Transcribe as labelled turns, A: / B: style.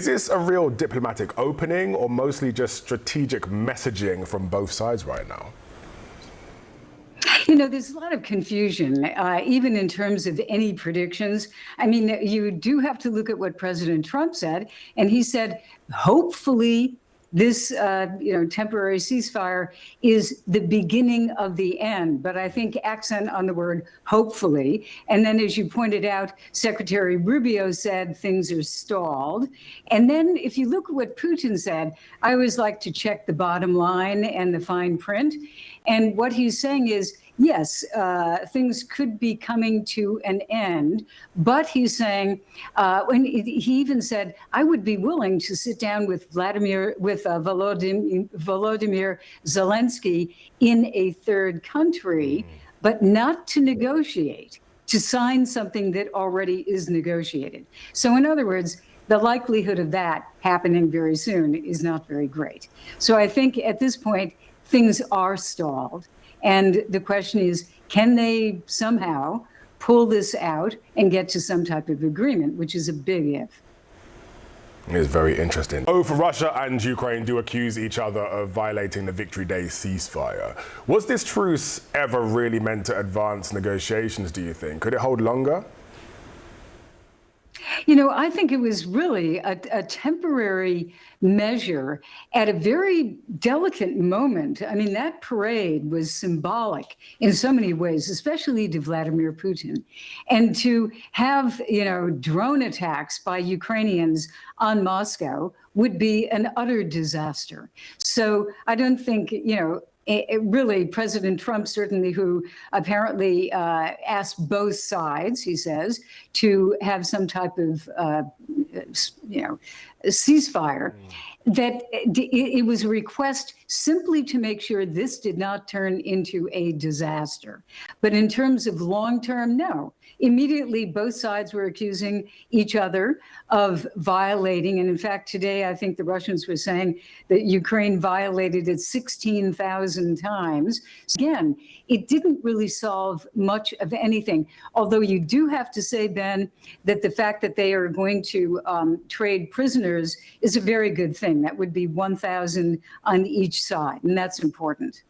A: Is this a real diplomatic opening or mostly just strategic messaging from both sides right now?
B: You know, there's a lot of confusion, even in terms of any predictions. I mean, you do have to look at what President Trump said, and he said, hopefully, this temporary ceasefire is the beginning of the end. But I think accent on the word hopefully. And then, as you pointed out, Secretary Rubio said things are stalled. And then if you look at what Putin said, I always like to check the bottom line and the fine print. And what he's saying is, yes, things could be coming to an end, but he's saying, when he even said, I would be willing to sit down with Volodymyr Zelensky in a third country, but not to negotiate, to sign something that already is negotiated. So in other words, the likelihood of that happening very soon is not very great. So I think at this point, things are stalled. And the question is, can they somehow pull this out and get to some type of agreement, which is a big if.
A: It's very interesting. Both Russia and Ukraine do accuse each other of violating the Victory Day ceasefire. Was this truce ever really meant to advance negotiations, do you think? Could it hold longer?
B: You know, I think it was really a temporary measure at a very delicate moment. I mean, that parade was symbolic in so many ways, especially to Vladimir Putin. And to have, drone attacks by Ukrainians on Moscow would be an utter disaster. So I don't think, really, President Trump, certainly, who apparently asked both sides, he says, to have some type of, ceasefire, that it was a request simply to make sure this did not turn into a disaster. But in terms of long term, no. Immediately, both sides were accusing each other of violating. And in fact, today, I think the Russians were saying that Ukraine violated it 16,000 times. Again, it didn't really solve much of anything. Although you do have to say, Ben, that the fact that they are going to trade prisoners is a very good thing. That would be 1,000 on each side, and that's important.